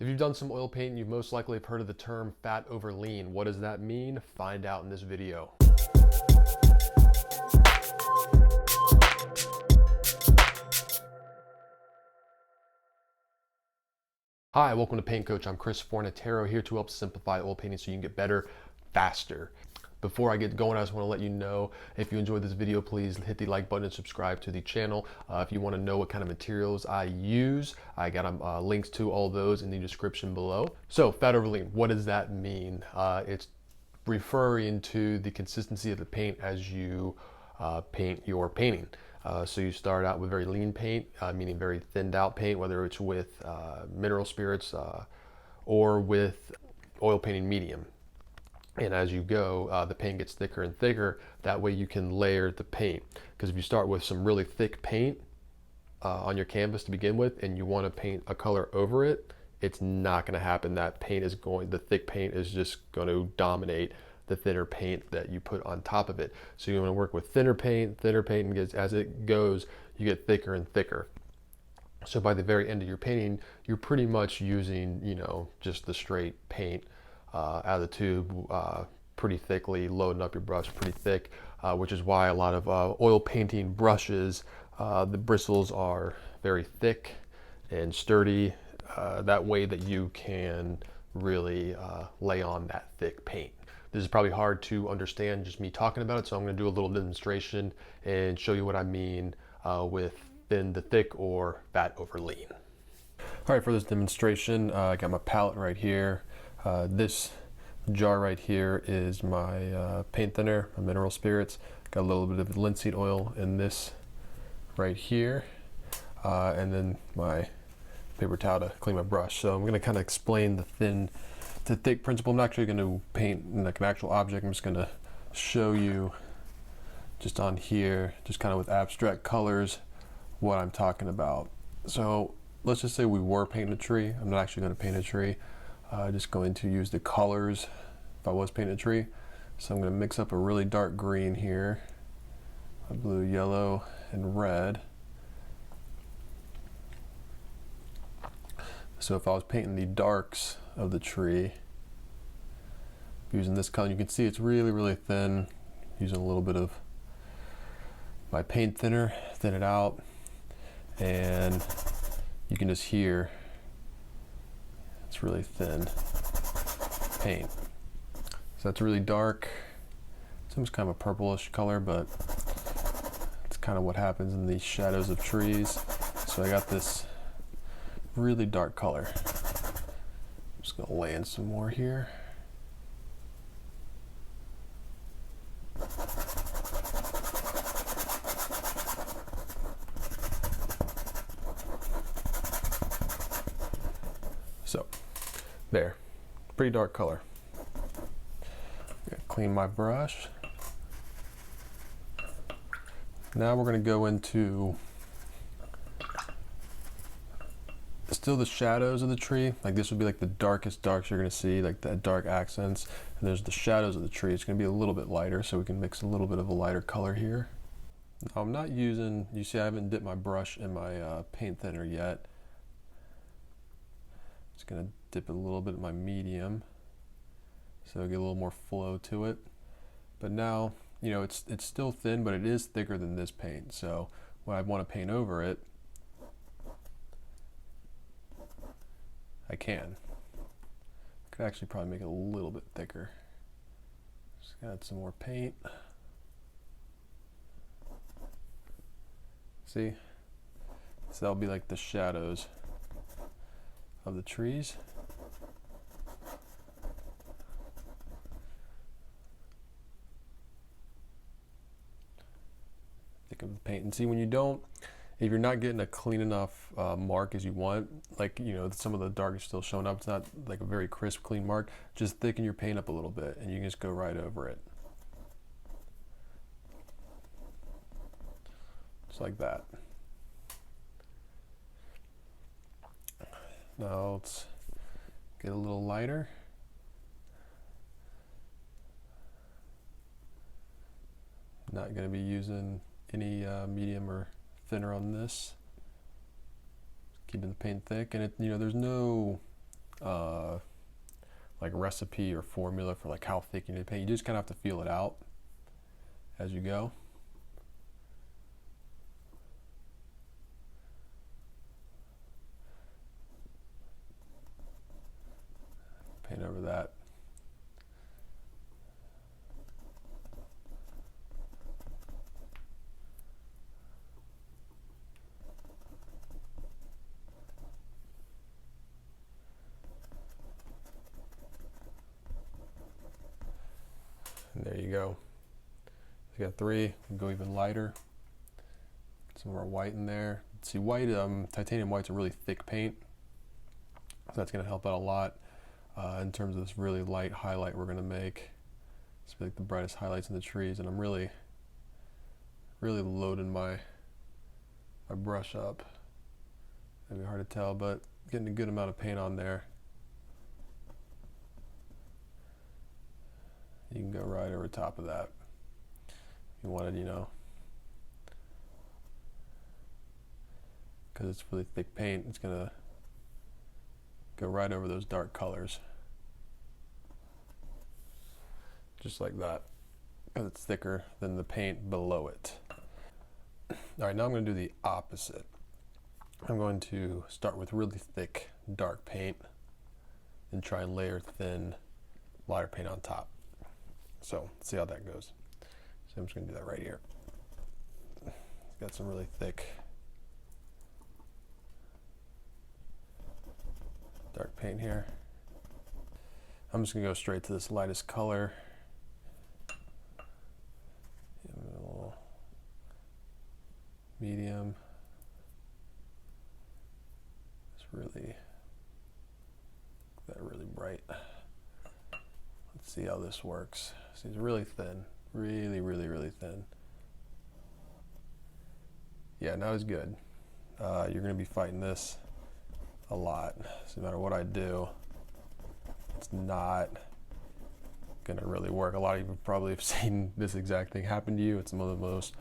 If you've done some oil painting, you've most likely have heard of the term fat over lean. What does that mean? Find out in this video. Hi, welcome to Paint Coach. I'm Chris Fornatero, here to help simplify oil painting so you can get better faster. Before I get going, I just want to let you know, if you enjoyed this video, please hit the like button and subscribe to the channel. If you want to know what kind of materials I use, I got links to all those in the description below. So, fat over lean, what does that mean? It's referring to the consistency of the paint as you paint your painting. So you start out with very lean paint, meaning very thinned out paint, whether it's with mineral spirits or with oil painting medium. And as you go, the paint gets thicker and thicker. That way you can layer the paint. Because if you start with some really thick paint on your canvas to begin with, and you want to paint a color over it, it's not going to happen. That paint is the thick paint is just going to dominate the thinner paint that you put on top of it. So you want to work with thinner paint, and as it goes, you get thicker and thicker. So by the very end of your painting, you're pretty much using, just the straight paint out of the tube pretty thickly, loading up your brush pretty thick, which is why a lot of oil painting brushes, the bristles are very thick and sturdy, that way that you can really lay on that thick paint. This is probably hard to understand, just me talking about it, so I'm going to do a little demonstration and show you what I mean with thin to thick or fat over lean. All right, for this demonstration, I got my palette right here. This jar right here is my paint thinner, my mineral spirits. Got a little bit of linseed oil in this right here, and then my paper towel to clean my brush. So I'm going to kind of explain the thin to thick principle. I'm not actually going to paint like an actual object. I'm just going to show you just on here, just kind of with abstract colors, what I'm talking about. So let's just say we were painting a tree. I'm not actually going to paint a tree. Just going to use the colors if I was painting a tree. So I'm going to mix up a really dark green here, a blue, yellow, and red. So if I was painting the darks of the tree, using this color, you can see it's really, really thin. Using a little bit of my paint thinner, thin it out, and you can just hear it's really thin paint. So that's really dark. It's almost kind of a purplish color, but it's kind of what happens in the shadows of trees. So I got this really dark color. I'm just gonna lay in some more here. So, there, pretty dark color. Clean my brush. Now we're going to go into still the shadows of the tree. Like this would be like the darkest darks you're going to see, like that dark accents. And there's the shadows of the tree. It's going to be a little bit lighter, so we can mix a little bit of a lighter color here. Now I'm not using, you see I haven't dipped my brush in my paint thinner yet. Just going to dip a little bit in my medium, so get a little more flow to it. But now, it's still thin, but it is thicker than this paint. So when I want to paint over it, I can. Could actually probably make it a little bit thicker. Just add some more paint. See? So that'll be like the shadows of the trees. Thick of the paint. And see, when you don't, if you're not getting a clean enough mark as you want, like, some of the dark is still showing up, it's not like a very crisp, clean mark, just thicken your paint up a little bit and you can just go right over it. Just like that. Now let's get a little lighter. Not going to be using any medium or thinner on this. Keeping the paint thick, and there's no like recipe or formula for like how thick you need to paint. You just kind of have to feel it out as you go. Paint over that. And there you go. We got 3. We go even lighter. Some more white in there. See, white, titanium white's a really thick paint, so that's going to help out a lot in terms of this really light highlight we're going to make. It's like the brightest highlights in the trees, and I'm really loading my brush up. It'll be hard to tell, but getting a good amount of paint on there. You can go right over top of that if you wanted, you know, because it's really thick paint. It's gonna go right over those dark colors, just like that, because it's thicker than the paint below it. All right, now I'm going to do the opposite. I'm going to start with really thick dark paint and try and layer thin lighter paint on top. So let's see how that goes. So I'm just going to do that right here. It's got some really thick dark paint here. I'm just going to go straight to this lightest color. Medium. It's really bright. Let's see how this works. See, it's really thin, really thin. Yeah, now it's good. You're going to be fighting this a lot. So no matter what I do, it's not going to really work. A lot of you probably have seen this exact thing happen to you. It's one of the most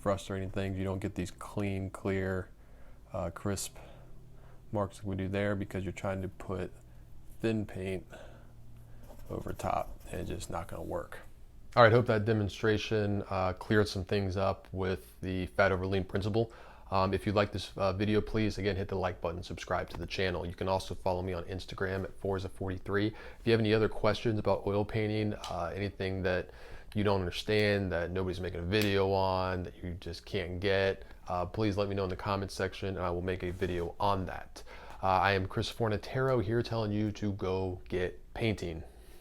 frustrating things. You don't get these clean, clear, crisp marks like we do there because you're trying to put thin paint over top, and it's just not going to work. All right, hope that demonstration cleared some things up with the fat over lean principle. If you like this video, please, again, hit the like button, subscribe to the channel. You can also follow me on Instagram at Forza43. If you have any other questions about oil painting, anything that you don't understand, that nobody's making a video on, that you just can't get, please let me know in the comments section, and I will make a video on that. I am Chris Fornataro here telling you to go get painting.